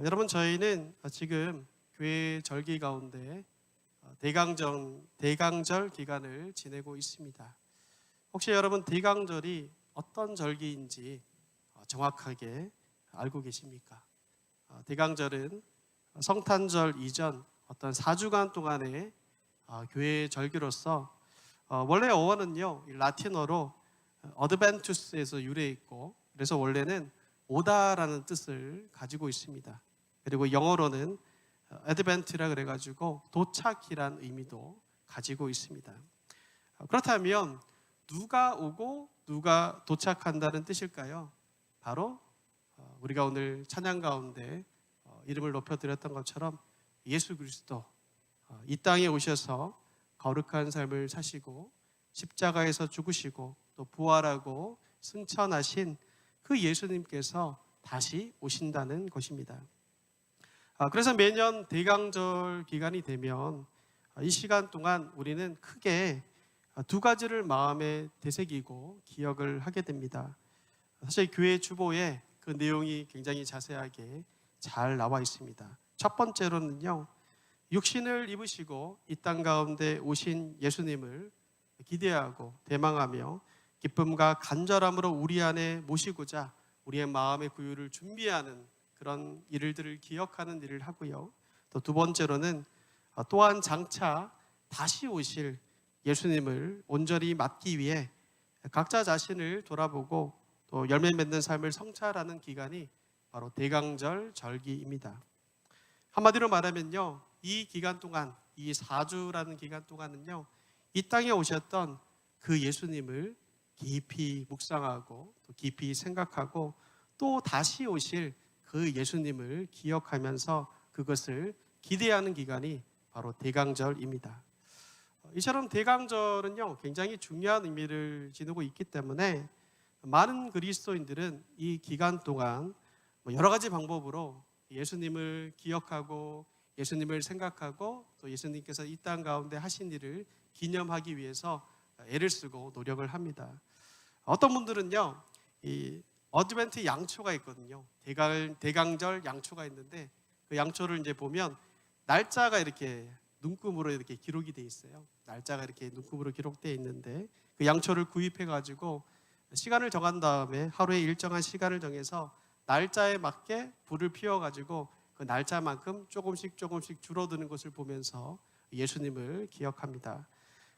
여러분, 저희는 지금 교회 절기 가운데 대강절 기간을 지내고 있습니다. 혹시 여러분 대강절이 어떤 절기인지 정확하게 알고 계십니까? 대강절은 성탄절 이전 어떤 4주간 동안의 교회 절기로서 원래 어원은요 라틴어로 어드벤투스에서 유래했고, 그래서 원래는 오다라는 뜻을 가지고 있습니다. 그리고 영어로는 advent라 그래가지고 도착이란 의미도 가지고 있습니다. 그렇다면 누가 오고 누가 도착한다는 뜻일까요? 바로 우리가 오늘 찬양 가운데 이름을 높여드렸던 것처럼 예수 그리스도 이 땅에 오셔서 거룩한 삶을 사시고 십자가에서 죽으시고 또 부활하고 승천하신 그 예수님께서 다시 오신다는 것입니다. 그래서 매년 대강절 기간이 되면 이 시간 동안 우리는 크게 두 가지를 마음에 되새기고 기억을 하게 됩니다. 사실 교회 주보에 그 내용이 굉장히 자세하게 잘 나와 있습니다. 첫 번째로는요, 육신을 입으시고 이 땅 가운데 오신 예수님을 기대하고 대망하며 기쁨과 간절함으로 우리 안에 모시고자 우리의 마음의 구유를 준비하는 그런 일들을 기억하는 일을 하고요. 또 두 번째로는 또한 장차 다시 오실 예수님을 온전히 맞기 위해 각자 자신을 돌아보고 또 열매 맺는 삶을 성찰하는 기간이 바로 대강절 절기입니다. 한마디로 말하면요, 이 기간 동안, 이 4주라는 기간 동안은요, 이 땅에 오셨던 그 예수님을 깊이 묵상하고 또 깊이 생각하고 또 다시 오실 그 예수님을 기억하면서 그것을 기대하는 기간이 바로 대강절입니다. 이처럼 대강절은요 굉장히 중요한 의미를 지니고 있기 때문에 많은 그리스도인들은 이 기간 동안 여러 가지 방법으로 예수님을 기억하고 예수님을 생각하고 또 예수님께서 이 땅 가운데 하신 일을 기념하기 위해서 애를 쓰고 노력을 합니다. 어떤 분들은요, 이 어드벤트 양초가 있거든요. 대강절 양초가 있는데 그 양초를 이제 보면 날짜가 이렇게 눈금으로 이렇게 기록이 돼 있어요. 날짜가 이렇게 눈금으로 기록되어 있는데 그 양초를 구입해 가지고 시간을 정한 다음에 하루에 일정한 시간을 정해서 날짜에 맞게 불을 피워 가지고 그 날짜만큼 조금씩 줄어드는 것을 보면서 예수님을 기억합니다.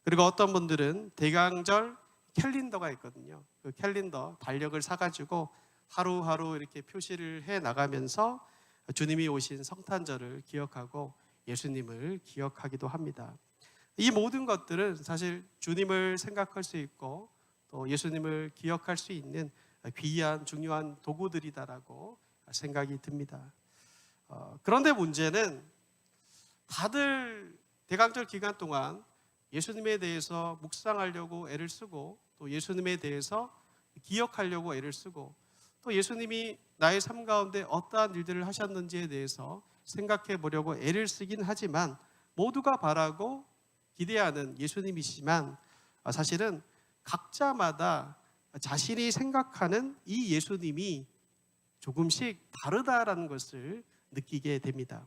그리고 어떤 분들은 대강절 캘린더가 있거든요. 그 캘린더 달력을 사가지고 하루하루 이렇게 표시를 해 나가면서 주님이 오신 성탄절을 기억하고 예수님을 기억하기도 합니다. 이 모든 것들은 사실 주님을 생각할 수 있고 또 예수님을 기억할 수 있는 귀한 중요한 도구들이다라고 생각이 듭니다. 그런데 문제는 다들 대강절 기간 동안 예수님에 대해서 묵상하려고 애를 쓰고 또 예수님에 대해서 기억하려고 애를 쓰고 또 예수님이 나의 삶 가운데 어떠한 일들을 하셨는지에 대해서 생각해 보려고 애를 쓰긴 하지만 모두가 바라고 기대하는 예수님이시지만 사실은 각자마다 자신이 생각하는 이 예수님이 조금씩 다르다라는 것을 느끼게 됩니다.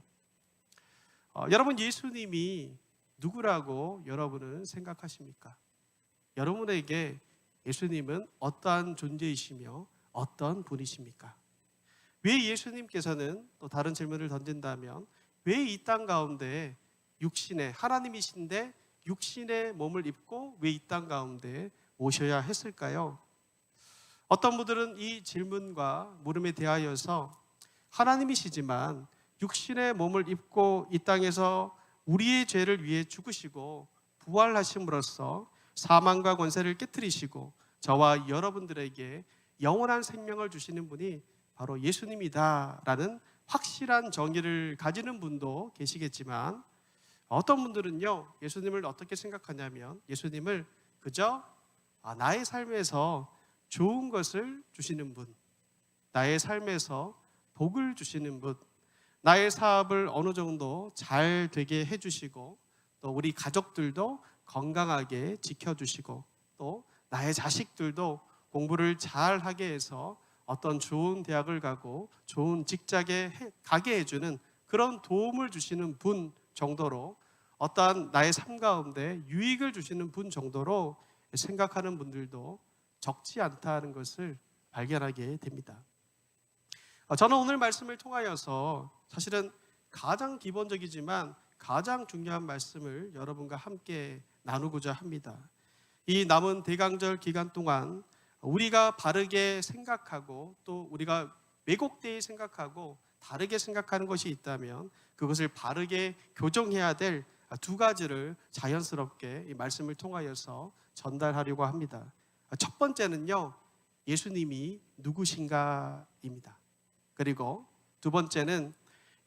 여러분, 예수님이 누구라고 여러분은 생각하십니까? 여러분에게 예수님은 어떠한 존재이시며 어떤 분이십니까? 왜 예수님께서는, 또 다른 질문을 던진다면, 왜 이 땅 가운데 육신의 하나님이신데 육신의 몸을 입고 왜 이 땅 가운데 오셔야 했을까요? 어떤 분들은 이 질문과 물음에 대하여서 하나님이시지만 육신의 몸을 입고 이 땅에서 우리의 죄를 위해 죽으시고 부활하심으로써 사망과 권세를 깨뜨리시고 저와 여러분들에게 영원한 생명을 주시는 분이 바로 예수님이다라는 확실한 정의를 가지는 분도 계시겠지만, 어떤 분들은요 예수님을 어떻게 생각하냐면 예수님을 그저 나의 삶에서 좋은 것을 주시는 분, 나의 삶에서 복을 주시는 분, 나의 사업을 어느 정도 잘 되게 해주시고 또 우리 가족들도 건강하게 지켜주시고 또 나의 자식들도 공부를 잘 하게 해서 어떤 좋은 대학을 가고 좋은 직장에 가게 해주는 그런 도움을 주시는 분 정도로, 어떠한 나의 삶 가운데 유익을 주시는 분 정도로 생각하는 분들도 적지 않다는 것을 발견하게 됩니다. 저는 오늘 말씀을 통하여서 사실은 가장 기본적이지만 가장 중요한 말씀을 여러분과 함께 나누고자 합니다. 이 남은 대강절 기간 동안 우리가 바르게 생각하고 또 우리가 왜곡되게 생각하고 다르게 생각하는 것이 있다면 그것을 바르게 교정해야 될 두 가지를 자연스럽게 이 말씀을 통하여서 전달하려고 합니다. 첫 번째는요, 예수님이 누구신가입니다. 그리고 두 번째는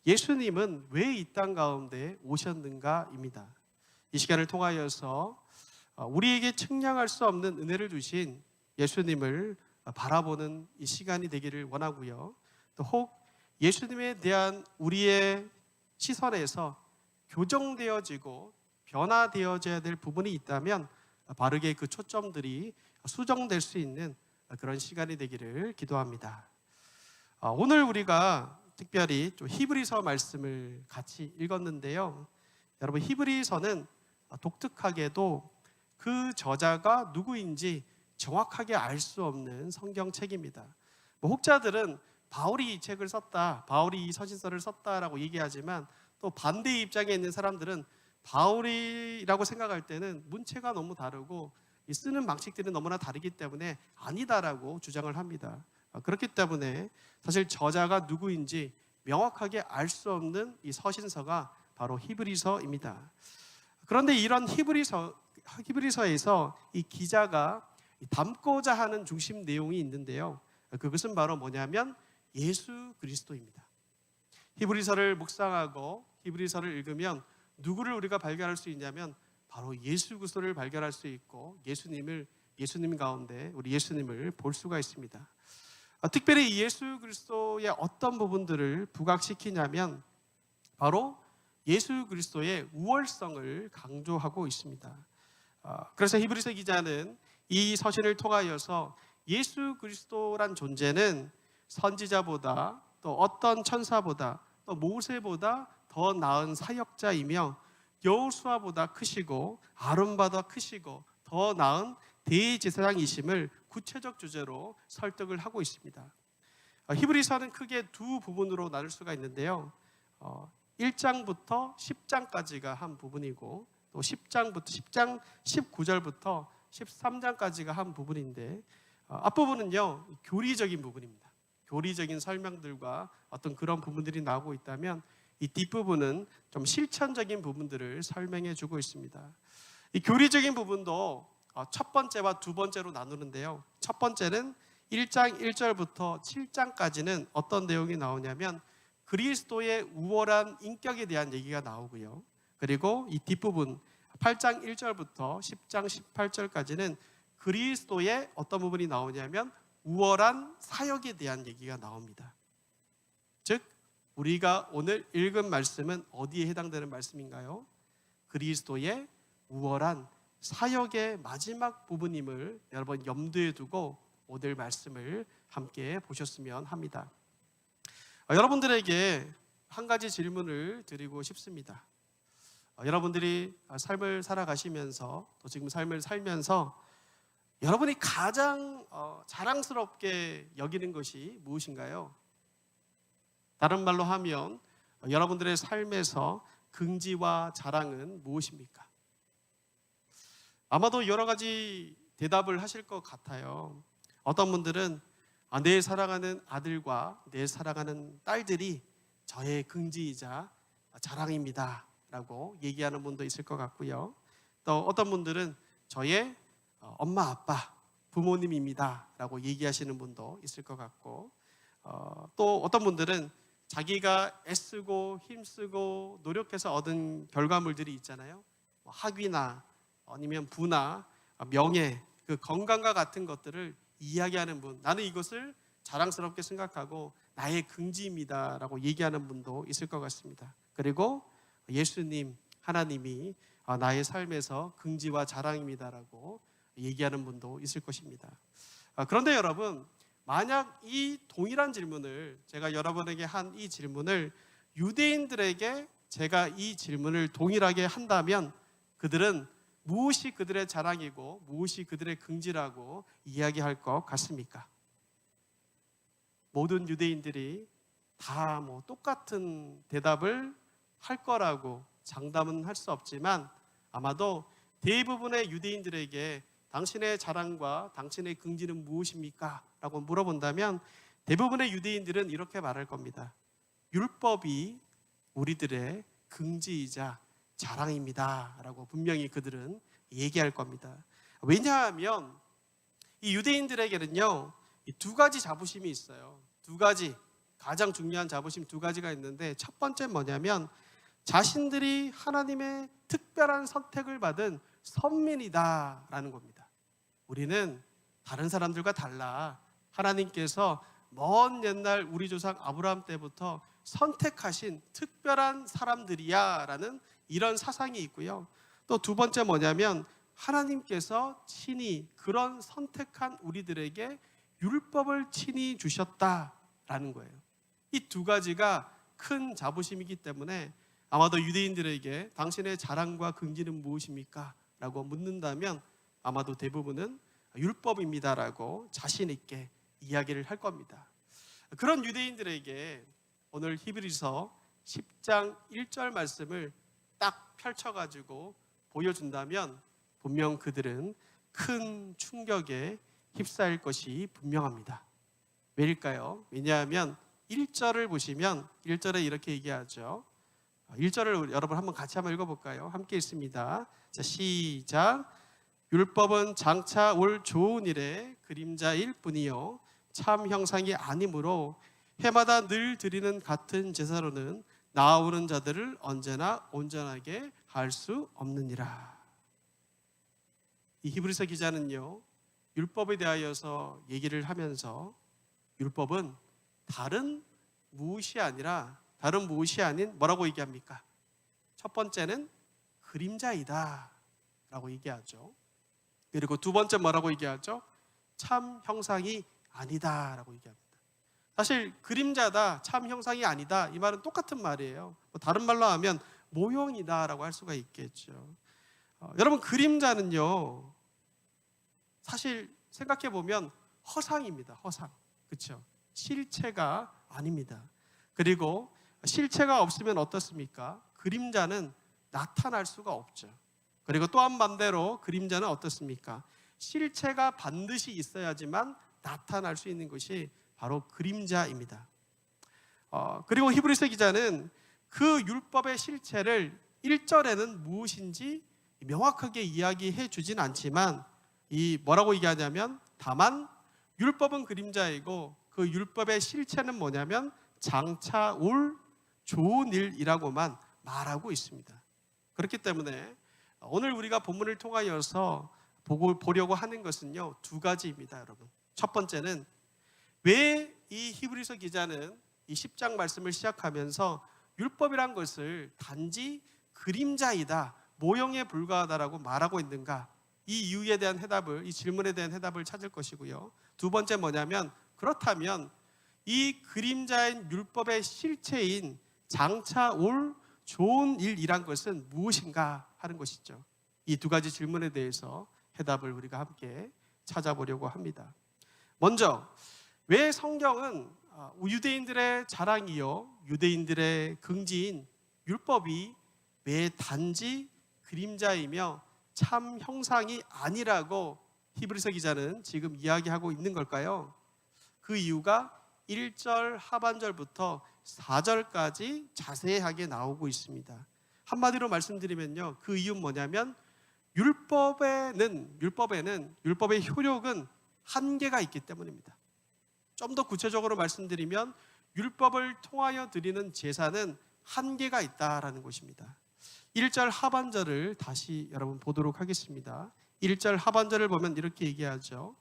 예수님은 왜 이 땅 가운데 오셨는가입니다. 이 시간을 통하여서 우리에게 측량할 수 없는 은혜를 주신 예수님을 바라보는 이 시간이 되기를 원하고요. 또 혹 예수님에 대한 우리의 시선에서 교정되어지고 변화되어져야 될 부분이 있다면 바르게 그 초점들이 수정될 수 있는 그런 시간이 되기를 기도합니다. 오늘 우리가 특별히 좀 히브리서 말씀을 같이 읽었는데요. 여러분, 히브리서는 독특하게도 그 저자가 누구인지 정확하게 알 수 없는 성경책입니다. 혹자들은 바울이 이 책을 썼다, 바울이 이 서신서를 썼다라고 얘기하지만 또 반대의 입장에 있는 사람들은 바울이라고 생각할 때는 문체가 너무 다르고 쓰는 방식들이 너무나 다르기 때문에 아니다라고 주장을 합니다. 그렇기 때문에 사실 저자가 누구인지 명확하게 알 수 없는 이 서신서가 바로 히브리서입니다. 그런데 이런 히브리서에서 이 기자가 담고자 하는 중심 내용이 있는데요. 그것은 바로 뭐냐면 예수 그리스도입니다. 히브리서를 묵상하고 히브리서를 읽으면 누구를 우리가 발견할 수 있냐면 바로 예수 그리스도를 발견할 수 있고 예수님 가운데 우리 예수님을 볼 수가 있습니다. 특별히 이 예수 그리스도의 어떤 부분들을 부각시키냐면 바로 예수 그리스도의 우월성을 강조하고 있습니다. 그래서 히브리서 기자는 이 서신을 통하여서 예수 그리스도란 존재는 선지자보다 또 어떤 천사보다 또 모세보다 더 나은 사역자이며 여호수아보다 크시고 아론보다 크시고 더 나은 대제사장이심을 구체적 주제로 설득을 하고 있습니다. 히브리서는 크게 두 부분으로 나눌 수가 있는데요. 1장부터 10장까지가 한 부분이고 또 10장 19절부터 13장까지가 한 부분인데 앞부분은요 교리적인 부분입니다. 교리적인 설명들과 어떤 그런 부분들이 나오고 있다면 이 뒷부분은 좀 실천적인 부분들을 설명해 주고 있습니다. 이 교리적인 부분도 첫 번째와 두 번째로 나누는데요. 첫 번째는 1장 1절부터 7장까지는 어떤 내용이 나오냐면 그리스도의 우월한 인격에 대한 얘기가 나오고요. 그리고 이 뒷부분 8장 1절부터 10장 18절까지는 그리스도의 어떤 부분이 나오냐면 우월한 사역에 대한 얘기가 나옵니다. 즉 우리가 오늘 읽은 말씀은 어디에 해당되는 말씀인가요? 그리스도의 우월한 사역의 마지막 부분임을 여러분 염두에 두고 오늘 말씀을 함께 보셨으면 합니다. 여러분들에게 한 가지 질문을 드리고 싶습니다. 여러분들이 삶을 살아가시면서 또 지금 삶을 살면서 여러분이 가장 자랑스럽게 여기는 것이 무엇인가요? 다른 말로 하면 여러분들의 삶에서 긍지와 자랑은 무엇입니까? 아마도 여러 가지 대답을 하실 것 같아요. 어떤 분들은 내 사랑하는 아들과 내 사랑하는 딸들이 저의 긍지이자 자랑입니다 라고 얘기하는 분도 있을 것 같고요. 또 어떤 분들은 저의 엄마 아빠 부모님입니다 라고 얘기하시는 분도 있을 것 같고 또 어떤 분들은 자기가 애쓰고 힘쓰고 노력해서 얻은 결과물들이 있잖아요. 학위나 아니면 부나 명예, 그 건강과 같은 것들을 이야기하는 분, 나는 이것을 자랑스럽게 생각하고 나의 긍지입니다 라고 얘기하는 분도 있을 것 같습니다. 그리고 예수님, 하나님이 나의 삶에서 긍지와 자랑입니다 라고 얘기하는 분도 있을 것입니다. 그런데 여러분, 만약 이 동일한 질문을 제가 여러분에게 한 이 질문을 유대인들에게 제가 이 질문을 동일하게 한다면 그들은 무엇이 그들의 자랑이고 무엇이 그들의 긍지라고 이야기할 것 같습니까? 모든 유대인들이 다 똑같은 대답을 할 거라고 장담은 할 수 없지만 아마도 대부분의 유대인들에게 당신의 자랑과 당신의 긍지는 무엇입니까? 라고 물어본다면 대부분의 유대인들은 이렇게 말할 겁니다. 율법이 우리들의 긍지이자 자랑입니다 라고 분명히 그들은 얘기할 겁니다. 왜냐하면 이 유대인들에게는요, 이 두 가지 자부심이 있어요. 두 가지, 가장 중요한 자부심 두 가지가 있는데 첫 번째 뭐냐면 자신들이 하나님의 특별한 선택을 받은 선민이다라는 겁니다. 우리는 다른 사람들과 달라. 하나님께서 먼 옛날 우리 조상 아브라함 때부터 선택하신 특별한 사람들이야 라는 이런 사상이 있고요. 또 두 번째 뭐냐면 하나님께서 친히 그런 선택한 우리들에게 율법을 친히 주셨다라는 거예요. 이 두 가지가 큰 자부심이기 때문에 아마도 유대인들에게 당신의 자랑과 긍지는 무엇입니까? 라고 묻는다면 아마도 대부분은 율법입니다라고 자신 있게 이야기를 할 겁니다. 그런 유대인들에게 오늘 히브리서 10장 1절 말씀을 딱 펼쳐가지고 보여준다면 분명 그들은 큰 충격에 휩싸일 것이 분명합니다. 왜일까요? 왜냐하면 1절을 보시면 1절에 이렇게 얘기하죠. 1절을 여러분 한번 같이 한번 읽어볼까요? 함께 읽습니다. 자, 시작. 율법은 장차 올 좋은 일의 그림자일 뿐이요 참 형상이 아니므로 해마다 늘 드리는 같은 제사로는 나아오는 자들을 언제나 온전하게 할 수 없느니라. 이 히브리서 기자는요, 율법에 대하여서 얘기를 하면서 율법은 다른 무엇이 아닌 뭐라고 얘기합니까? 첫 번째는 그림자이다 라고 얘기하죠. 그리고 두 번째 뭐라고 얘기하죠? 참 형상이 아니다 라고 얘기합니다. 사실 그림자다, 참 형상이 아니다 이 말은 똑같은 말이에요. 다른 말로 하면 모형이다 라고 할 수가 있겠죠. 여러분 그림자는요 사실 생각해보면 허상입니다. 허상. 그렇죠? 실체가 아닙니다. 그리고 실체가 없으면 어떻습니까? 그림자는 나타날 수가 없죠. 그리고 또한 반대로 그림자는 어떻습니까? 실체가 반드시 있어야지만 나타날 수 있는 것이 바로 그림자입니다. 그리고 히브리서 기자는 그 율법의 실체를 1절에는 무엇인지 명확하게 이야기해 주진 않지만 이 뭐라고 얘기하냐면 다만 율법은 그림자이고 그 율법의 실체는 뭐냐면 장차 올 좋은 일이라고만 말하고 있습니다. 그렇기 때문에 오늘 우리가 본문을 통하여서 보려고 하는 것은요 두 가지입니다. 여러분, 첫 번째는 왜 이 히브리서 기자는 이 10장 말씀을 시작하면서 율법이란 것을 단지 그림자이다, 모형에 불과하다라고 말하고 있는가? 이 이유에 대한 해답을, 이 질문에 대한 해답을 찾을 것이고요. 두 번째 뭐냐면 그렇다면 이 그림자인 율법의 실체인 장차 올 좋은 일이란 것은 무엇인가 하는 것이죠. 이 두 가지 질문에 대해서 해답을 우리가 함께 찾아보려고 합니다. 먼저 왜 성경은 유대인들의 자랑이요 유대인들의 긍지인 율법이 왜 단지 그림자이며 참 형상이 아니라고 히브리서 기자는 지금 이야기하고 있는 걸까요? 그 이유가 1절 하반절부터 4절까지 자세하게 나오고 있습니다. 한마디로 말씀드리면요, 그 이유는 뭐냐면 율법의 효력은 한계가 있기 때문입니다. 좀 더 구체적으로 말씀드리면 율법을 통하여 드리는 제사는 한계가 있다라는 것입니다. 1절 하반절을 다시 여러분 보도록 하겠습니다. 1절 하반절을 보면 이렇게 얘기하죠.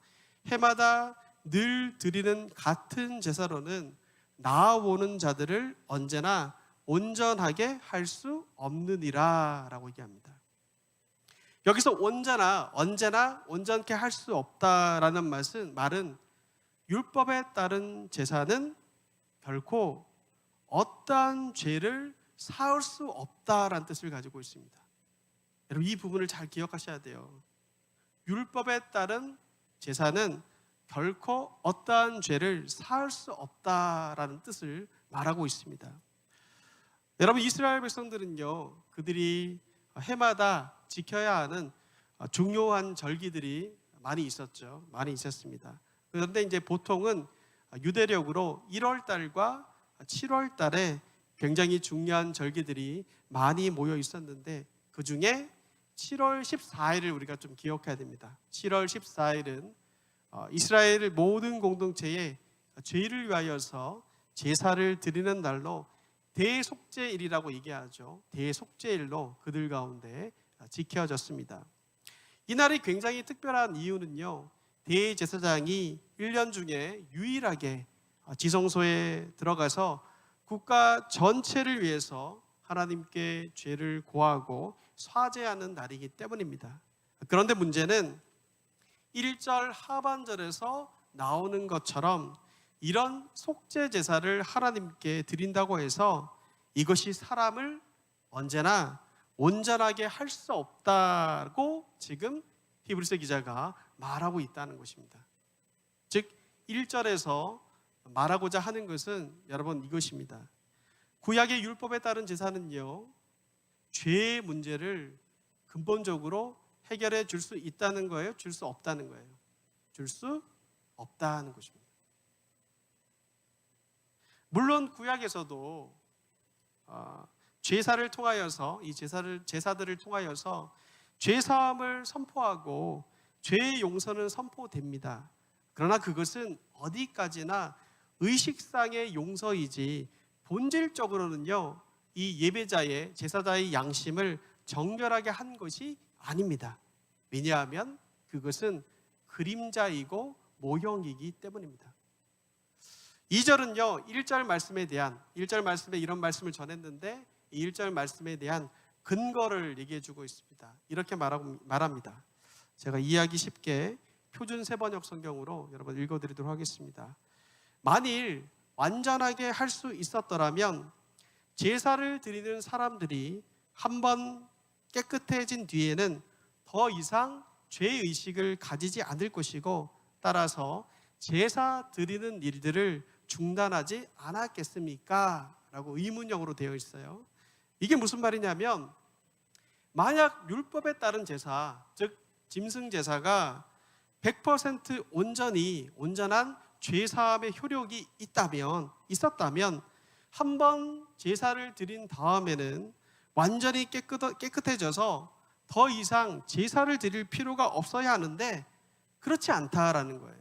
해마다 늘 드리는 같은 제사로는 나아오는 자들을 언제나 온전하게 할 수 없느니라 라고 얘기합니다. 여기서 언제나 온전케 할 수 없다라는 말은 율법에 따른 제사는 결코 어떠한 죄를 사할 수 없다라는 뜻을 가지고 있습니다. 여러분, 이 부분을 잘 기억하셔야 돼요. 율법에 따른 제사는 결코 어떠한 죄를 사할 수 없다라는 뜻을 말하고 있습니다. 여러분, 이스라엘 백성들은요, 그들이 해마다 지켜야 하는 중요한 절기들이 많이 있었죠. 많이 있었습니다. 그런데 이제 보통은 유대력으로 1월 달과 7월 달에 굉장히 중요한 절기들이 많이 모여 있었는데, 그 중에 7월 14일을 우리가 좀 기억해야 됩니다. 7월 14일은 이스라엘 모든 공동체에 죄를 위하여서 제사를 드리는 날로 대속죄일이라고 얘기하죠. 대속죄일로 그들 가운데 지켜졌습니다. 이 날이 굉장히 특별한 이유는요, 대제사장이 1년 중에 유일하게 지성소에 들어가서 국가 전체를 위해서 하나님께 죄를 고하고 사죄하는 날이기 때문입니다. 그런데 문제는 1절 하반절에서 나오는 것처럼 이런 속죄 제사를 하나님께 드린다고 해서 이것이 사람을 언제나 온전하게 할 수 없다고 지금 히브리서 기자가 말하고 있다는 것입니다. 즉 1절에서 말하고자 하는 것은 여러분 이것입니다. 구약의 율법에 따른 제사는요, 죄의 문제를 근본적으로 해결해 줄 수 있다는 거예요? 줄 수 없다는 거예요? 줄 수 없다는 것입니다. 물론 구약에서도 제사를 통하여서 이 제사들을 통하여서 죄사함을 선포하고 죄의 용서는 선포됩니다. 그러나 그것은 어디까지나 의식상의 용서이지 본질적으로는요, 이 예배자의 제사자의 양심을 정결하게 한 것이 아닙니다. 왜냐하면 그것은 그림자이고 모형이기 때문입니다. 2절은요, 1절 말씀에 대한 1절 말씀에 이런 말씀을 전했는데 이 1절 말씀에 대한 근거를 얘기해 주고 있습니다. 이렇게 말합니다. 제가 이해하기 쉽게 표준 세번역 성경으로 여러분 읽어드리도록 하겠습니다. 만일 완전하게 할 수 있었더라면 제사를 드리는 사람들이 한번 깨끗해진 뒤에는 더 이상 죄의식을 가지지 않을 것이고, 따라서 제사 드리는 일들을 중단하지 않았겠습니까? 라고 의문형으로 되어 있어요. 이게 무슨 말이냐면, 만약 율법에 따른 제사, 즉 짐승 제사가 100% 온전한 죄사함의 효력이 있었다면 한번 제사를 드린 다음에는 완전히 깨끗해져서 더 이상 제사를 드릴 필요가 없어야 하는데 그렇지 않다라는 거예요.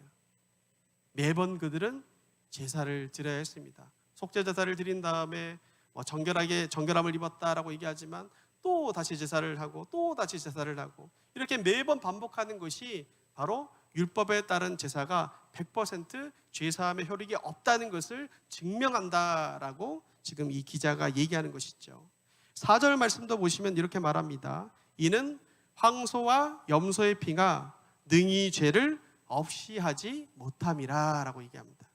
매번 그들은 제사를 드려야 했습니다. 속죄 제사를 드린 다음에 정결함을 입었다라고 얘기하지만 또 다시 제사를 하고 또 다시 제사를 하고, 이렇게 매번 반복하는 것이 바로 율법에 따른 제사가 100% 죄사함의 효력이 없다는 것을 증명한다라고 지금 이 기자가 얘기하는 것이죠. 4절 말씀도 보시면 이렇게 말합니다. 이는 황소와 염소의 피가 능히 죄를 없이 하지 못함이라 라고 얘기합니다.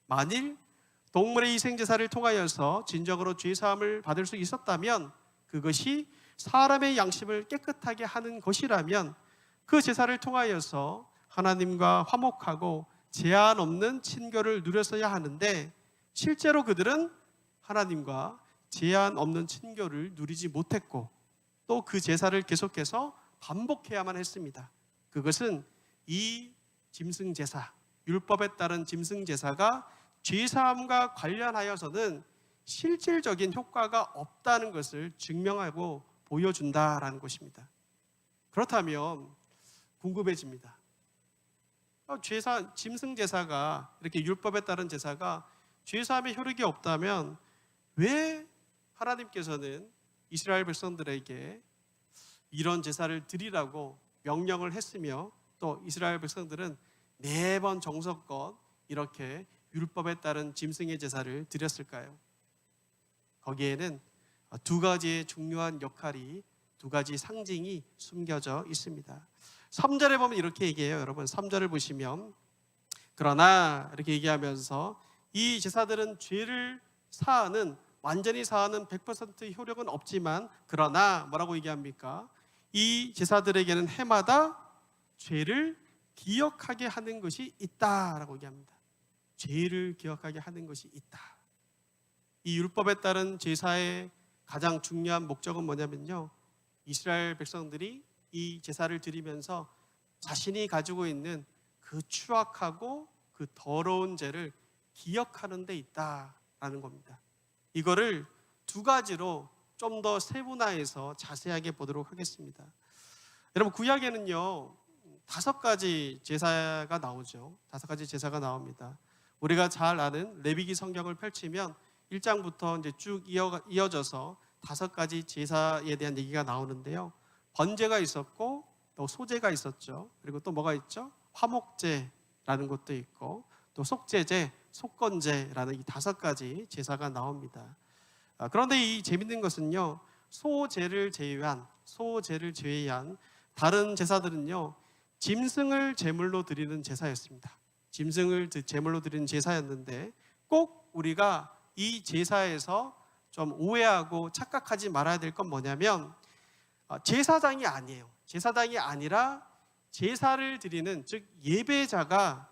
만일 동물의 희생제사를 통하여서 진정으로 죄사함을 받을 수 있었다면, 그것이 사람의 양심을 깨끗하게 하는 것이라면 그 제사를 통하여서 하나님과 화목하고 제한 없는 친교를 누렸어야 하는데, 실제로 그들은 하나님과 제한 없는 친교를 누리지 못했고 또 그 제사를 계속해서 반복해야만 했습니다. 그것은 이 짐승 제사, 율법에 따른 짐승 제사가 죄사함과 관련하여서는 실질적인 효과가 없다는 것을 증명하고 보여준다라는 것입니다. 그렇다면 궁금해집니다. 짐승 제사가, 이렇게 율법에 따른 제사가 죄사함의 효력이 없다면 왜 하나님께서는 이스라엘 백성들에게 이런 제사를 드리라고 명령을 했으며, 또 이스라엘 백성들은 매번 정성껏 이렇게 율법에 따른 짐승의 제사를 드렸을까요? 거기에는 두 가지의 중요한 역할이, 두 가지 상징이 숨겨져 있습니다. 3절에 보면 이렇게 얘기해요. 여러분 3절을 보시면, 그러나 이렇게 얘기하면서 이 제사들은 죄를 사하는, 완전히 사하는 100% 효력은 없지만, 그러나 뭐라고 얘기합니까? 이 제사들에게는 해마다 죄를 기억하게 하는 것이 있다라고 얘기합니다. 죄를 기억하게 하는 것이 있다. 이 율법에 따른 제사의 가장 중요한 목적은 뭐냐면요, 이스라엘 백성들이 이 제사를 드리면서 자신이 가지고 있는 그 추악하고 그 더러운 죄를 기억하는 데 있다라는 겁니다. 이거를 두 가지로 좀 더 세분화해서 자세하게 보도록 하겠습니다. 여러분, 구약에는요 5가지 제사가 나오죠. 5가지 제사가 나옵니다. 우리가 잘 아는 레위기 성경을 펼치면 1장부터 이제 쭉 이어져서 5가지 제사에 대한 얘기가 나오는데요. 번제가 있었고 또 소제가 있었죠. 그리고 또 뭐가 있죠? 화목제라는 것도 있고 또 속제제, 속건제라는 이 5가지 제사가 나옵니다. 그런데 이 재밌는 것은요, 소제를 제외한 다른 제사들은요 짐승을 제물로 드리는 제사였습니다. 짐승을 제물로 드리는 제사였는데, 꼭 우리가 이 제사에서 좀 오해하고 착각하지 말아야 될 건 뭐냐면, 제사장이 아니에요. 제사장이 아니라 제사를 드리는, 즉 예배자가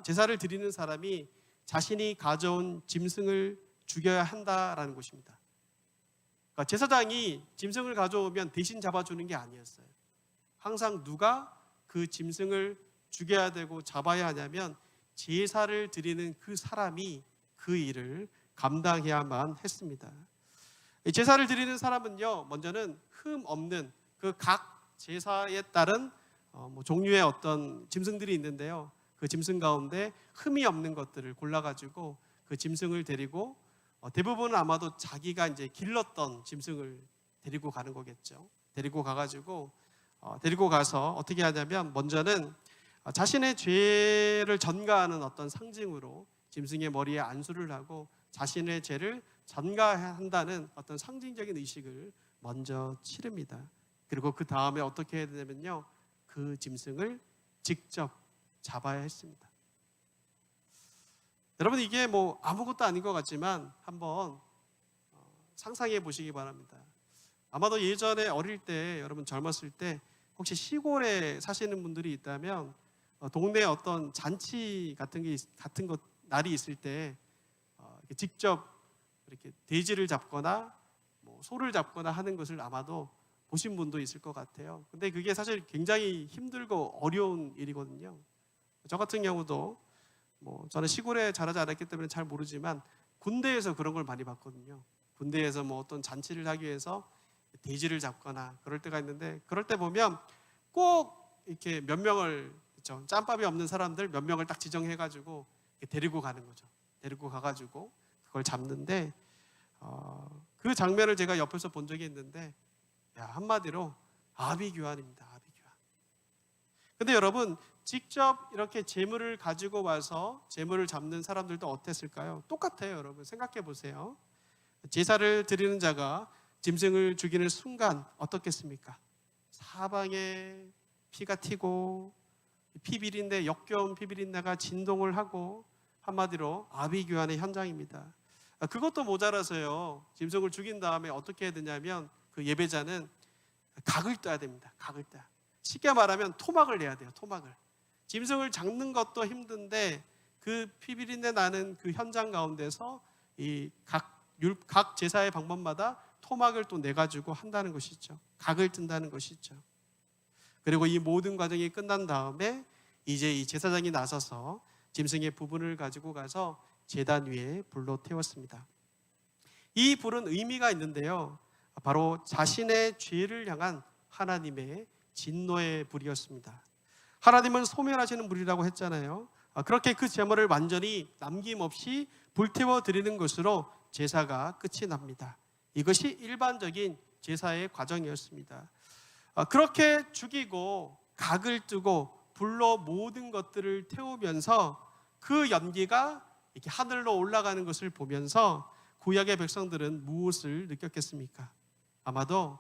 제사를 드리는 사람이 자신이 가져온 짐승을 죽여야 한다라는 것입니다. 그러니까 제사장이 짐승을 가져오면 대신 잡아주는 게 아니었어요. 항상 누가 그 짐승을 죽여야 되고 잡아야 하냐면 제사를 드리는 그 사람이 그 일을 감당해야만 했습니다. 제사를 드리는 사람은요, 먼저는 흠 없는 그 각 제사에 따른 종류의 어떤 짐승들이 있는데요, 그 짐승 가운데 흠이 없는 것들을 골라가지고 그 짐승을 데리고, 대부분은 아마도 자기가 이제 길렀던 짐승을 데리고 가는 거겠죠. 데리고 가서 어떻게 하냐면, 먼저는 자신의 죄를 전가하는 어떤 상징으로 짐승의 머리에 안수를 하고 자신의 죄를 전가한다는 어떤 상징적인 의식을 먼저 치릅니다. 그리고 그 다음에 어떻게 해야 되냐면요, 그 짐승을 직접 잡아야 했습니다. 여러분, 이게 뭐 아무것도 아닌 것 같지만 한번 상상해 보시기 바랍니다. 아마도 예전에 어릴 때, 여러분 젊었을 때 혹시 시골에 사시는 분들이 있다면 동네에 어떤 잔치 같은 날이 있을 때 직접 이렇게 돼지를 잡거나 소를 잡거나 하는 것을 아마도 보신 분도 있을 것 같아요. 근데 그게 사실 굉장히 힘들고 어려운 일이거든요. 저 같은 경우도 저는 시골에 자라지 않았기 때문에 잘 모르지만 군대에서 그런 걸 많이 봤거든요. 군대에서 어떤 잔치를 하기 위해서 돼지를 잡거나 그럴 때가 있는데, 그럴 때 보면 꼭 이렇게 몇 명을, 그렇죠, 짬밥이 없는 사람들 몇 명을 딱 지정해가지고 데리고 가는 거죠. 데리고 가가지고 그걸 잡는데, 그 장면을 제가 옆에서 본 적이 있는데, 한마디로 아비규환입니다. 아비규환. 근데 여러분, 직접 이렇게 재물을 가지고 와서 재물을 잡는 사람들도 어땠을까요? 똑같아요. 여러분 생각해 보세요. 제사를 드리는 자가 짐승을 죽이는 순간 어떻겠습니까? 사방에 피가 튀고 피비린내, 역겨운 피비린내가 진동을 하고, 한마디로 아비규환의 현장입니다. 그것도 모자라서요, 짐승을 죽인 다음에 어떻게 해야 되냐면 그 예배자는 각을 떠야 됩니다. 각을 떠야. 쉽게 말하면 토막을 내야 돼요. 토막을. 짐승을 잡는 것도 힘든데 그 피비린내 나는 그 현장 가운데서 이 각 제사의 방법마다 토막을 또 내가지고 한다는 것이죠. 각을 뜬다는 것이죠. 그리고 이 모든 과정이 끝난 다음에 이제 이 제사장이 나서서 짐승의 부분을 가지고 가서 제단 위에 불로 태웠습니다. 이 불은 의미가 있는데요, 바로 자신의 죄를 향한 하나님의 진노의 불이었습니다. 하나님은 소멸하시는 불이라고 했잖아요. 그렇게 그 제물을 완전히 남김없이 불태워 드리는 것으로 제사가 끝이 납니다. 이것이 일반적인 제사의 과정이었습니다. 그렇게 죽이고 각을 뜨고 불로 모든 것들을 태우면서 그 연기가 이렇게 하늘로 올라가는 것을 보면서 구약의 백성들은 무엇을 느꼈겠습니까? 아마도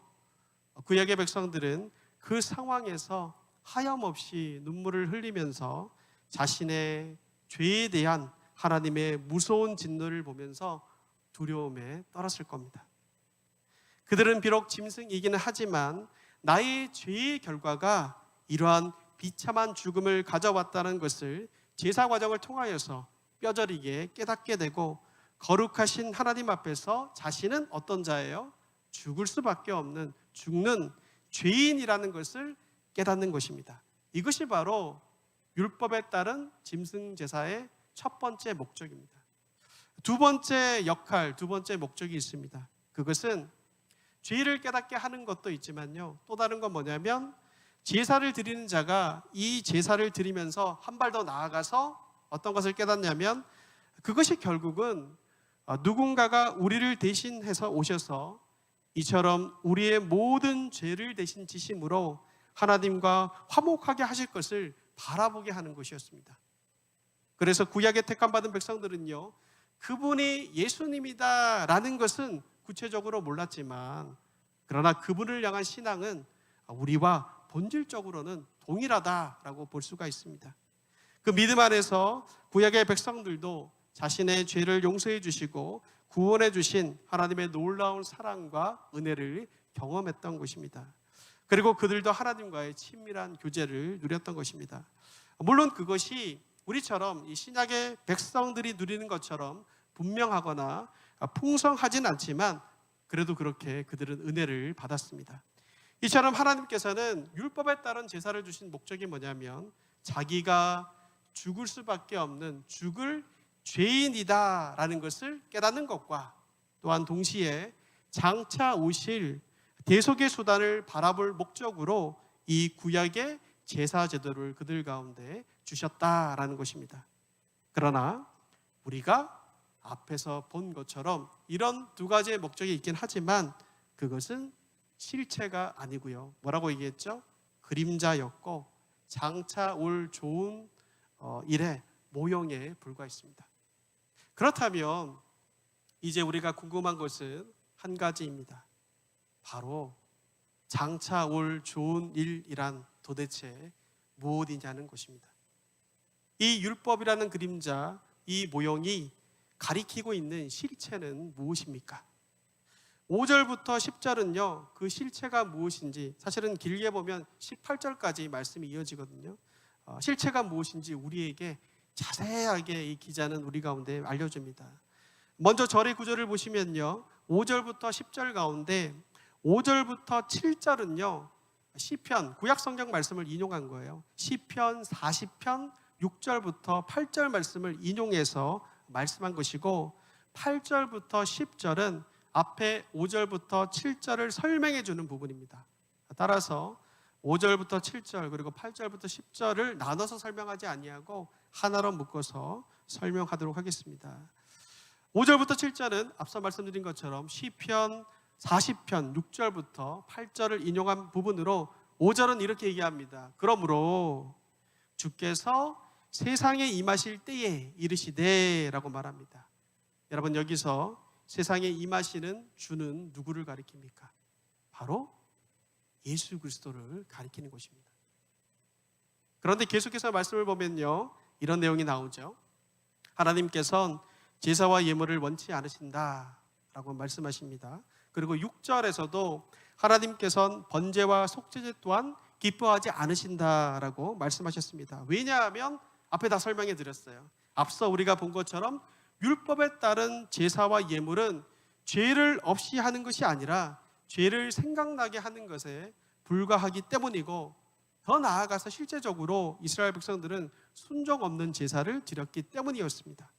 구약의 백성들은 그 상황에서 하염없이 눈물을 흘리면서 자신의 죄에 대한 하나님의 무서운 진노를 보면서 두려움에 떨었을 겁니다. 그들은 비록 짐승이기는 하지만 나의 죄의 결과가 이러한 비참한 죽음을 가져왔다는 것을 제사 과정을 통하여서 뼈저리게 깨닫게 되고 거룩하신 하나님 앞에서 자신은 어떤 자예요? 죽을 수밖에 없는, 죽는 죄인이라는 것을 깨닫는 것입니다. 이것이 바로 율법에 따른 짐승 제사의 첫 번째 목적입니다. 두 번째 역할, 두 번째 목적이 있습니다. 그것은 죄를 깨닫게 하는 것도 있지만요, 또 다른 건 뭐냐면 제사를 드리는 자가 이 제사를 드리면서 한 발 더 나아가서 어떤 것을 깨닫냐면 그것이 결국은 누군가가 우리를 대신해서 오셔서 이처럼 우리의 모든 죄를 대신 지심으로 하나님과 화목하게 하실 것을 바라보게 하는 것이었습니다. 그래서 구약에 택함받은 백성들은요, 그분이 예수님이다라는 것은 구체적으로 몰랐지만 그러나 그분을 향한 신앙은 우리와 본질적으로는 동일하다라고 볼 수가 있습니다. 그 믿음 안에서 구약의 백성들도 자신의 죄를 용서해 주시고 구원해 주신 하나님의 놀라운 사랑과 은혜를 경험했던 것입니다. 그리고 그들도 하나님과의 친밀한 교제를 누렸던 것입니다. 물론 그것이 우리처럼 이 신약의 백성들이 누리는 것처럼 분명하거나 풍성하진 않지만 그래도 그렇게 그들은 은혜를 받았습니다. 이처럼 하나님께서는 율법에 따른 제사를 주신 목적이 뭐냐면 자기가 죽을 수밖에 없는 죽을 죄인이다라는 것을 깨닫는 것과 또한 동시에 장차 오실 대속의 수단을 바라볼 목적으로 이 구약의 제사 제도를 그들 가운데 주셨다라는 것입니다. 그러나 우리가 앞에서 본 것처럼 이런 두 가지의 목적이 있긴 하지만 그것은 실체가 아니고요. 뭐라고 얘기했죠? 그림자였고 장차 올 좋은 일의 모형에 불과했습니다. 그렇다면 이제 우리가 궁금한 것은 한 가지입니다. 바로 장차 올 좋은 일이란 도대체 무엇이냐는 것입니다. 이 율법이라는 그림자, 이 모형이 가리키고 있는 실체는 무엇입니까? 5절부터 10절은요, 그 실체가 무엇인지, 사실은 길게 보면 18절까지 말씀이 이어지거든요. 실체가 무엇인지 우리에게 자세하게 이 기자는 우리 가운데 알려줍니다. 먼저 절의 구절을 보시면요, 5절부터 10절 가운데 5절부터 7절은요 시편, 구약 성경 말씀을 인용한 거예요. 시편 40편 6절부터 8절 말씀을 인용해서 말씀한 것이고, 8절부터 10절은 앞에 5절부터 7절을 설명해 주는 부분입니다. 따라서 5절부터 7절 그리고 8절부터 10절을 나눠서 설명하지 아니하고 하나로 묶어서 설명하도록 하겠습니다. 5절부터 7절은 앞서 말씀드린 것처럼 시편 40편 6절부터 8절을 인용한 부분으로 5절은 이렇게 얘기합니다. 그러므로 주께서 세상에 임하실 때에 이르시되 라고 말합니다. 여러분, 여기서 세상에 임하시는 주는 누구를 가리킵니까? 바로 예수 그리스도를 가리키는 것입니다. 그런데 계속해서 말씀을 보면요, 이런 내용이 나오죠. 하나님께서는 제사와 예물을 원치 않으신다라고 말씀하십니다. 그리고 6절에서도 하나님께서는 번제와 속죄제 또한 기뻐하지 않으신다라고 말씀하셨습니다. 왜냐하면 앞에 다 설명해 드렸어요. 앞서 우리가 본 것처럼 율법에 따른 제사와 예물은 죄를 없이 하는 것이 아니라 죄를 생각나게 하는 것에 불과하기 때문이고, 더 나아가서 실제적으로 이스라엘 백성들은 순종 없는 제사를 드렸기 때문이었습니다.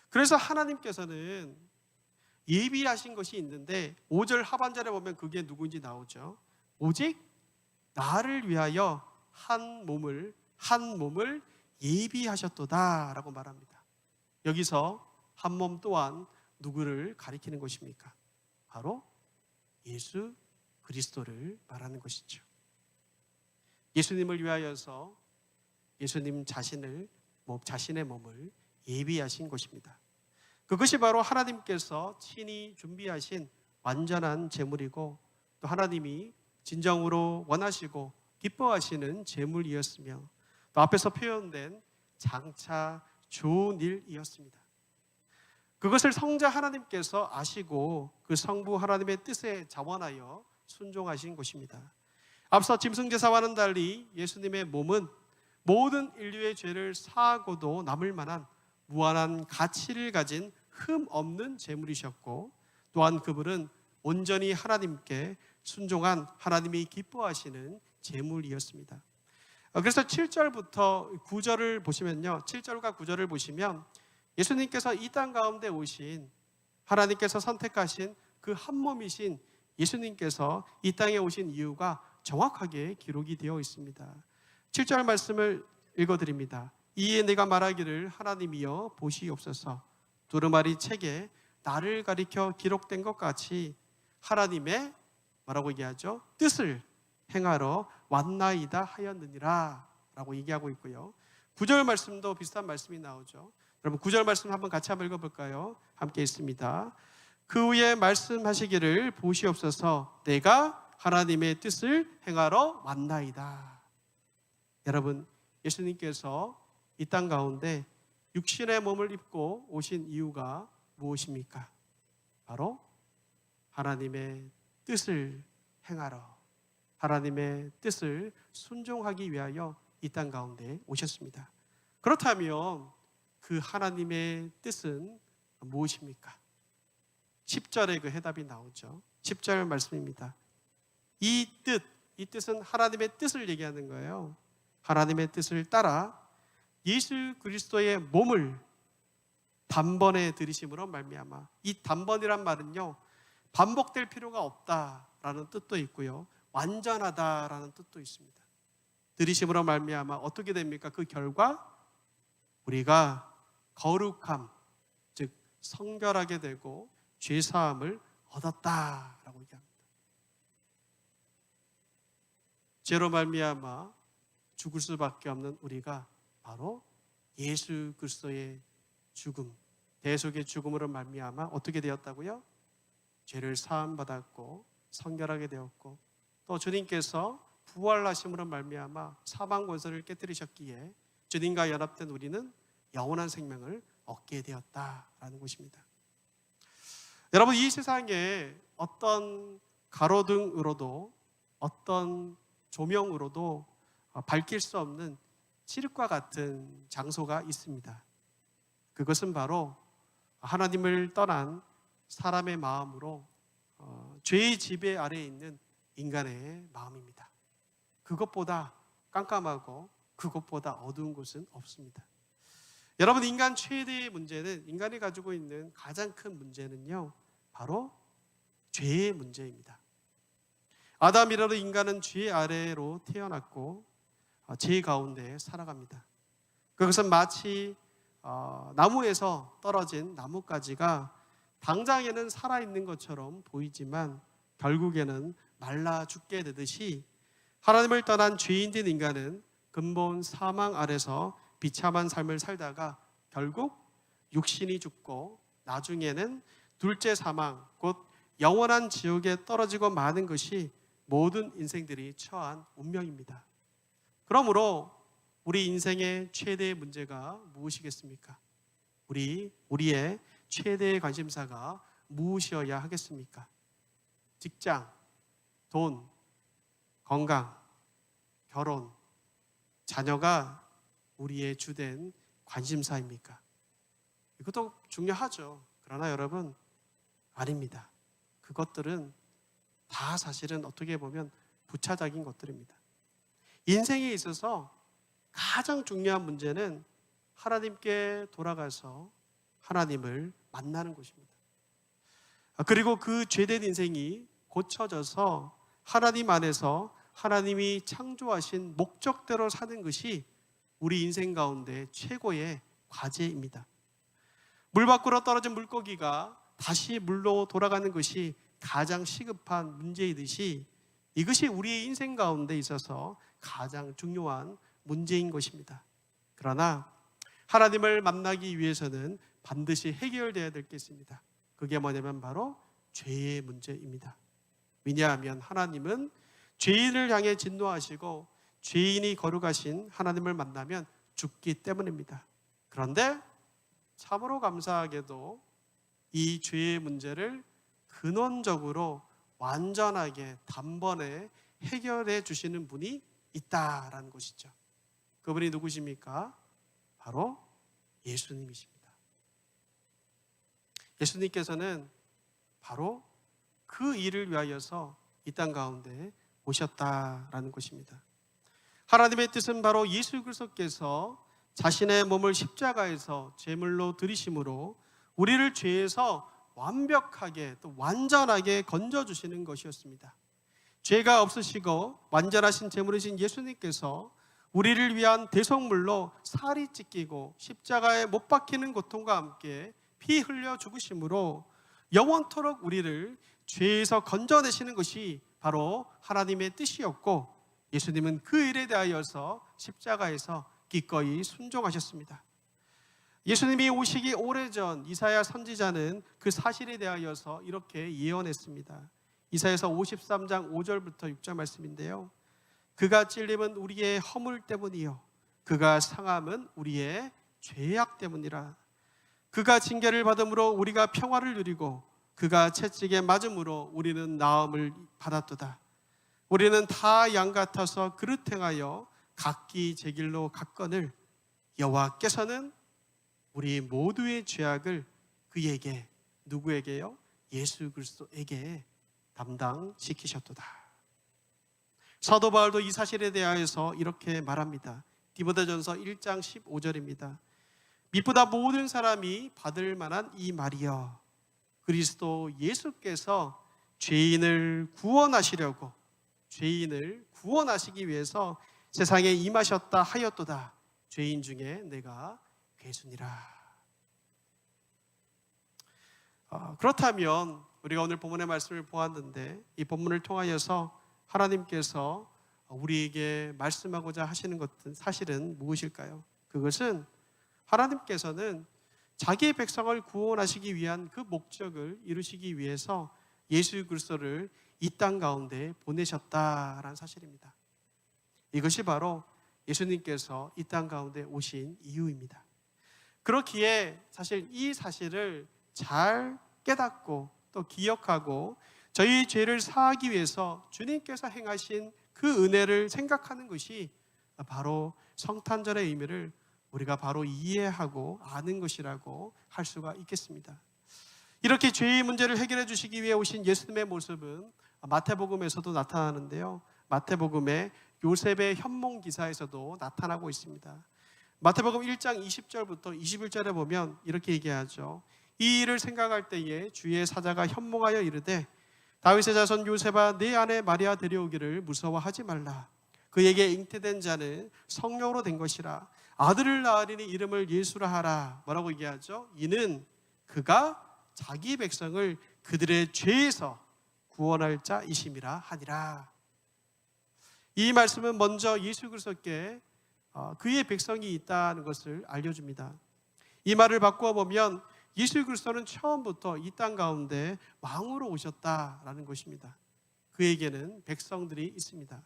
그래서 하나님께서는 예비하신 것이 있는데 5절 하반절에 보면 그게 누구인지 나오죠. 오직 나를 위하여 한 몸을 예비하셨도다 라고 말합니다. 여기서 한 몸 또한 누구를 가리키는 것입니까? 바로 예수 그리스도를 말하는 것이죠. 예수님을 위하여서 예수님 자신의 몸을 예비하신 것입니다. 그것이 바로 하나님께서 친히 준비하신 완전한 제물이고, 또 하나님이 진정으로 원하시고 기뻐하시는 제물이었으며, 또 앞에서 표현된 장차 좋은 일이었습니다. 그것을 성자 하나님께서 아시고 그 성부 하나님의 뜻에 자원하여 순종하신 것입니다. 앞서 짐승제사와는 달리 예수님의 몸은 모든 인류의 죄를 사하고도 남을 만한 무한한 가치를 가진 흠 없는 제물이셨고, 또한 그분은 온전히 하나님께 순종한 하나님이 기뻐하시는 제물이었습니다. 그래서 7절부터 9절을 보시면요, 7절과 9절을 보시면 예수님께서 이 땅 가운데 오신, 하나님께서 선택하신 그 한 몸이신 예수님께서 이 땅에 오신 이유가 정확하게 기록이 되어 있습니다. 7절 말씀을 읽어드립니다. 이에 내가 말하기를 하나님이여 보시옵소서, 두루마리 책에 나를 가리켜 기록된 것 같이 하나님의 뭐라고 얘기하죠? 뜻을 행하러 왔나이다 하였느니라 라고 얘기하고 있고요. 9절 말씀도 비슷한 말씀이 나오죠. 여러분 9절 말씀 한번 같이 한번 읽어볼까요? 함께 있습니다. 그 후에 말씀하시기를 보시옵소서, 내가 하나님의 뜻을 행하러 왔나이다. 여러분, 예수님께서 이 땅 가운데 육신의 몸을 입고 오신 이유가 무엇입니까? 바로 하나님의 뜻을 행하러, 하나님의 뜻을 순종하기 위하여 이 땅 가운데 오셨습니다. 그렇다면 그 하나님의 뜻은 무엇입니까? 10절에 그 해답이 나오죠. 10절 말씀입니다. 이 뜻은 하나님의 뜻을 얘기하는 거예요. 하나님의 뜻을 따라 예수 그리스도의 몸을 단번에 들이심으로 말미암아, 이 단번이란 말은요, 반복될 필요가 없다라는 뜻도 있고요, 완전하다라는 뜻도 있습니다. 들이심으로 말미암아 어떻게 됩니까? 그 결과 우리가 거룩함, 즉 성결하게 되고 죄사함을 얻었다라고 얘기합니다. 죄로 말미암아 죽을 수밖에 없는 우리가 바로 예수 그리스도의 죽음, 대속의 죽음으로 말미암아 어떻게 되었다고요? 죄를 사함 받았고 성결하게 되었고, 또 주님께서 부활하심으로 말미암아 사망 권세를 깨뜨리셨기에 주님과 연합된 우리는 영원한 생명을 얻게 되었다라는 것입니다. 여러분, 이 세상에 어떤 가로등으로도 어떤 조명으로도 밝힐 수 없는 칠흑과 같은 장소가 있습니다. 그것은 바로 하나님을 떠난 사람의 마음으로 죄의 지배 아래에 있는 인간의 마음입니다. 그것보다 깜깜하고 그것보다 어두운 곳은 없습니다. 여러분, 인간 최대의 문제는, 인간이 가지고 있는 가장 큰 문제는요, 바로 죄의 문제입니다. 아담이라도 인간은 죄 아래로 태어났고 죄 가운데 살아갑니다. 그것은 마치 나무에서 떨어진 나뭇가지가 당장에는 살아있는 것처럼 보이지만 결국에는 말라 죽게 되듯이, 하나님을 떠난 죄인된 인간은 근본 사망 아래서 비참한 삶을 살다가 결국 육신이 죽고 나중에는 둘째 사망, 곧 영원한 지옥에 떨어지고 마는 것이 모든 인생들이 처한 운명입니다. 그러므로 우리 인생의 최대의 문제가 무엇이겠습니까? 우리의 최대의 관심사가 무엇이어야 하겠습니까? 직장, 돈, 건강, 결혼, 자녀가 우리의 주된 관심사입니까? 이것도 중요하죠. 그러나 여러분, 아닙니다. 그것들은 다 사실은 어떻게 보면 부차적인 것들입니다. 인생에 있어서 가장 중요한 문제는 하나님께 돌아가서 하나님을 만나는 것입니다. 그리고 그 죄된 인생이 고쳐져서 하나님 안에서 하나님이 창조하신 목적대로 사는 것이 우리 인생 가운데 최고의 과제입니다. 물 밖으로 떨어진 물고기가 다시 물로 돌아가는 것이 가장 시급한 문제이듯이, 이것이 우리의 인생 가운데 있어서 가장 중요한 문제인 것입니다. 그러나 하나님을 만나기 위해서는 반드시 해결되어야 될 게 있습니다. 그게 뭐냐면 바로 죄의 문제입니다. 왜냐하면 하나님은 죄인을 향해 진노하시고, 죄인이 거룩하신 하나님을 만나면 죽기 때문입니다. 그런데 참으로 감사하게도 이 죄의 문제를 근원적으로 완전하게 단번에 해결해 주시는 분이 있다라는 것이죠. 그분이 누구십니까? 바로 예수님이십니다. 예수님께서는 바로 그 일을 위하여서 이 땅 가운데 오셨다라는 것입니다. 하나님의 뜻은 바로 예수 그리스도께서 자신의 몸을 십자가에서 제물로 드리심으로 우리를 죄에서 완벽하게 또 완전하게 건져주시는 것이었습니다. 죄가 없으시고 완전하신 제물이신 예수님께서 우리를 위한 대속물로 살이 찢기고 십자가에 못 박히는 고통과 함께 피 흘려 죽으심으로 영원토록 우리를 죄에서 건져내시는 것이 바로 하나님의 뜻이었고, 예수님은 그 일에 대하여서 십자가에서 기꺼이 순종하셨습니다. 예수님이 오시기 오래전 이사야 선지자는 그 사실에 대하여서 이렇게 예언했습니다. 이사야서 53장 5절부터 6절 말씀인데요. 그가 찔림은 우리의 허물 때문이요 그가 상함은 우리의 죄악 때문이라. 그가 징계를 받음으로 우리가 평화를 누리고 그가 채찍에 맞음으로 우리는 나음을 받았도다. 우리는 다 양 같아서 그릇 행하여 각기 제 길로 갔거늘 여호와께서는 우리 모두의 죄악을 그에게, 누구에게요? 예수 그리스도에게 담당시키셨도다. 사도 바울도 이 사실에 대하여서 이렇게 말합니다. 디모데전서 1장 15절입니다. 미쁘다 모든 사람이 받을 만한 이 말이여, 그리스도 예수께서 죄인을 구원하시려고, 죄인을 구원하시기 위해서 세상에 임하셨다 하였도다. 죄인 중에 내가 괴순이라. 그렇다면 우리가 오늘 본문의 말씀을 보았는데, 이 본문을 통하여서 하나님께서 우리에게 말씀하고자 하시는 것은 사실은 무엇일까요? 그것은 하나님께서는 자기의 백성을 구원하시기 위한 그 목적을 이루시기 위해서 예수 그리스도를 이 땅 가운데 보내셨다라는 사실입니다. 이것이 바로 예수님께서 이 땅 가운데 오신 이유입니다. 그렇기에 사실 이 사실을 잘 깨닫고 또 기억하고 저희 죄를 사하기 위해서 주님께서 행하신 그 은혜를 생각하는 것이 바로 성탄절의 의미를 우리가 바로 이해하고 아는 것이라고 할 수가 있겠습니다. 이렇게 죄의 문제를 해결해 주시기 위해 오신 예수님의 모습은 마태복음에서도 나타나는데요, 마태복음의 요셉의 현몽 기사에서도 나타나고 있습니다. 마태복음 1장 20절부터 21절에 보면 이렇게 얘기하죠. 이 일을 생각할 때에 주의 사자가 현몽하여 이르되 다윗의 자손 요셉아 네 아내 마리아 데려오기를 무서워하지 말라. 그에게 잉태된 자는 성령으로 된 것이라. 아들을 낳으리니 이름을 예수라 하라. 뭐라고 얘기하죠? 이는 그가 자기 백성을 그들의 죄에서 구원할 자이심이라 하니라. 이 말씀은 먼저 예수 그리스도께 그의 백성이 있다는 것을 알려줍니다. 이 말을 바꾸어 보면 예수 그리스도는 처음부터 이 땅 가운데 왕으로 오셨다라는 것입니다. 그에게는 백성들이 있습니다.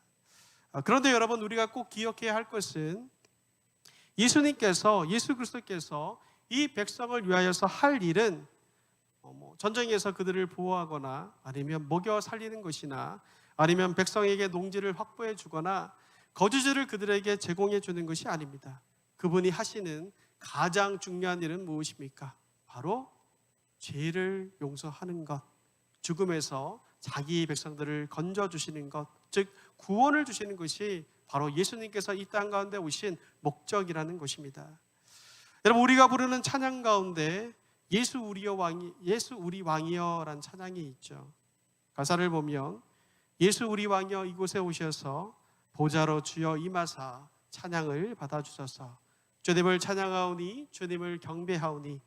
그런데 여러분, 우리가 꼭 기억해야 할 것은 예수 그리스도께서 이 백성을 위하여서 할 일은 전쟁에서 그들을 보호하거나 아니면 먹여 살리는 것이나 아니면 백성에게 농지를 확보해 주거나 거주지를 그들에게 제공해 주는 것이 아닙니다. 그분이 하시는 가장 중요한 일은 무엇입니까? 바로 죄를 용서하는 것, 죽음에서 자기 백성들을 건져주시는 것, 즉 구원을 주시는 것이 바로 예수님께서 이 땅 가운데 오신 목적이라는 것입니다. 여러분, 우리가 부르는 찬양 가운데 예수 우리 왕이여라는 찬양이 있죠. 가사를 보면 예수 우리 왕이여 이곳에 오셔서 보좌로 주여 임하사 찬양을 받아주소서. 주님을 찬양하오니 주님을 경배하오니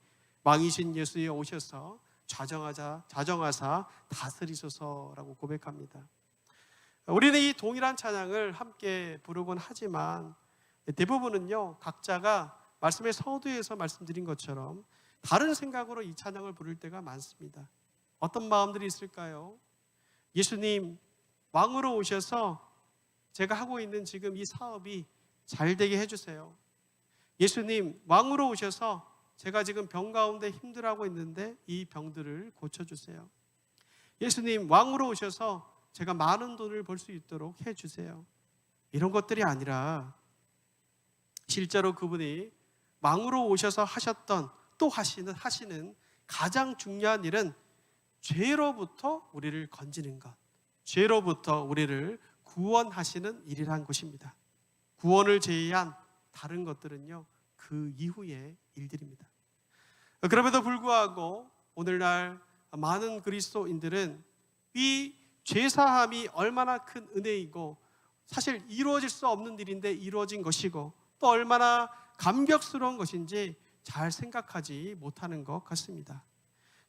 왕이신 예수여 오셔서 좌정하사 다스리소서라고 고백합니다. 우리는 이 동일한 찬양을 함께 부르곤 하지만 대부분은요, 각자가 말씀의 서두에서 말씀드린 것처럼 다른 생각으로 이 찬양을 부를 때가 많습니다. 어떤 마음들이 있을까요? 예수님 왕으로 오셔서 제가 하고 있는 지금 이 사업이 잘 되게 해주세요. 예수님 왕으로 오셔서 제가 지금 병 가운데 힘들어하고 있는데 이 병들을 고쳐주세요. 예수님 왕으로 오셔서 제가 많은 돈을 벌 수 있도록 해주세요. 이런 것들이 아니라 실제로 그분이 왕으로 오셔서 하셨던 또 하시는 가장 중요한 일은 죄로부터 우리를 건지는 것, 죄로부터 우리를 구원하시는 일이란 것입니다. 구원을 제외한 다른 것들은요, 그 이후의 일들입니다. 그럼에도 불구하고 오늘날 많은 그리스도인들은 이 죄사함이 얼마나 큰 은혜이고 사실 이루어질 수 없는 일인데 이루어진 것이고 또 얼마나 감격스러운 것인지 잘 생각하지 못하는 것 같습니다.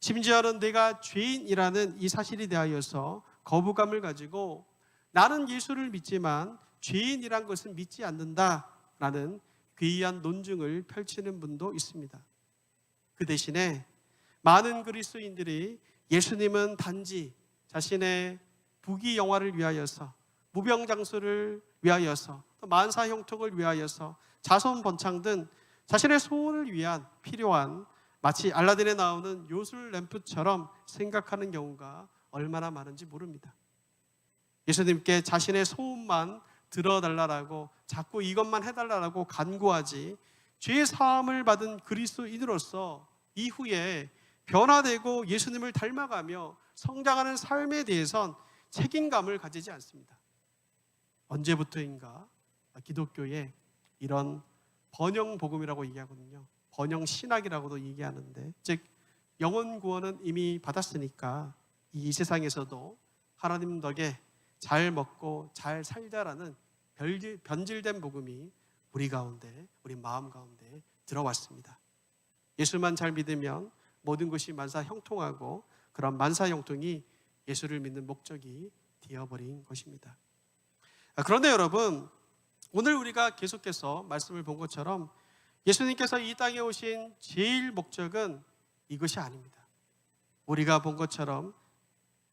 심지어는 내가 죄인이라는 이 사실에 대하여서 거부감을 가지고 나는 예수를 믿지만 죄인이란 것은 믿지 않는다라는 괴이한 논증을 펼치는 분도 있습니다. 그 대신에 많은 그리스도인들이 예수님은 단지 자신의 부귀영화를 위하여서, 무병장수를 위하여서, 또 만사형통을 위하여서, 자손번창 등 자신의 소원을 위한 필요한 마치 알라딘에 나오는 요술 램프처럼 생각하는 경우가 얼마나 많은지 모릅니다. 예수님께 자신의 소원만 들어달라고 자꾸 이것만 해달라고 간구하지 죄 사함을 받은 그리스도인으로서 이후에 변화되고 예수님을 닮아가며 성장하는 삶에 대해선 책임감을 가지지 않습니다. 언제부터인가 기독교에 이런 번영복음이라고 얘기하거든요. 번영신학이라고도 얘기하는데, 즉 영혼 구원은 이미 받았으니까 이 세상에서도 하나님 덕에 잘 먹고 잘 살자라는 변질된 복음이 우리 가운데, 우리 마음 가운데 들어왔습니다. 예수만 잘 믿으면 모든 것이 만사형통하고 그런 만사형통이 예수를 믿는 목적이 되어버린 것입니다. 그런데 여러분, 오늘 우리가 계속해서 말씀을 본 것처럼 예수님께서 이 땅에 오신 제일 목적은 이것이 아닙니다. 우리가 본 것처럼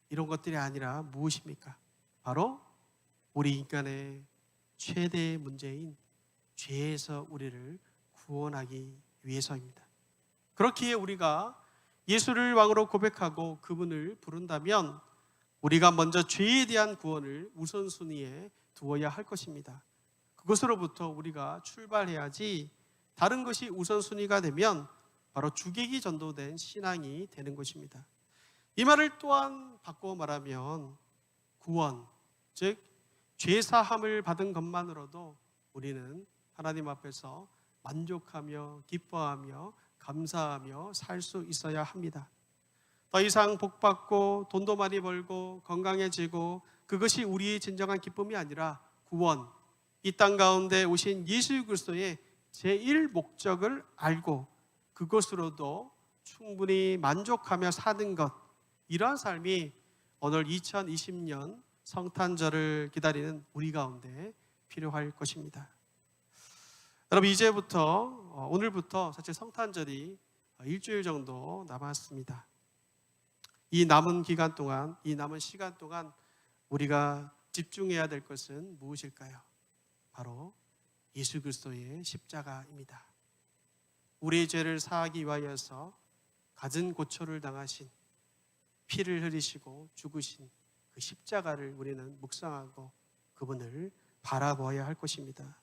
이런 것들이 아니라 무엇입니까? 바로 우리 인간의 최대의 문제인 죄에서 우리를 구원하기 위해서입니다. 그렇기에 우리가 예수를 왕으로 고백하고 그분을 부른다면 우리가 먼저 죄에 대한 구원을 우선순위에 두어야 할 것입니다. 그것으로부터 우리가 출발해야지 다른 것이 우선순위가 되면 바로 주객이 전도된 신앙이 되는 것입니다. 이 말을 또한 바꿔 말하면 구원, 즉 죄사함을 받은 것만으로도 우리는 하나님 앞에서 만족하며 기뻐하며 감사하며 살 수 있어야 합니다. 더 이상 복받고 돈도 많이 벌고 건강해지고 그것이 우리의 진정한 기쁨이 아니라 구원, 이 땅 가운데 오신 예수 그리스도의 제1 목적을 알고 그것으로도 충분히 만족하며 사는 것, 이러한 삶이 오늘 2020년 성탄절을 기다리는 우리 가운데 필요할 것입니다. 여러분, 이제부터 오늘부터 사실 성탄절이 일주일 정도 남았습니다. 이 남은 기간 동안, 이 남은 시간 동안 우리가 집중해야 될 것은 무엇일까요? 바로 예수 그리스도의 십자가입니다. 우리의 죄를 사하기 위하여서 갖은 고초를 당하신, 피를 흘리시고 죽으신 그 십자가를 우리는 묵상하고 그분을 바라보아야 할 것입니다.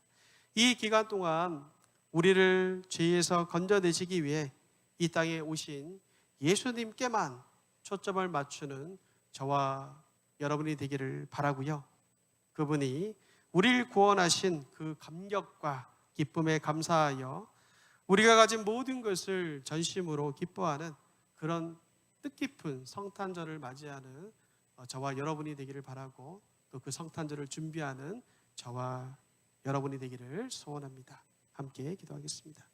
이 기간 동안 우리를 죄에서 건져내시기 위해 이 땅에 오신 예수님께만 초점을 맞추는 저와 여러분이 되기를 바라고요. 그분이 우리를 구원하신 그 감격과 기쁨에 감사하여 우리가 가진 모든 것을 전심으로 기뻐하는 그런 뜻깊은 성탄절을 맞이하는 저와 여러분이 되기를 바라고, 또 그 성탄절을 준비하는 저와 여러분이 되기를 소원합니다. 함께 기도하겠습니다.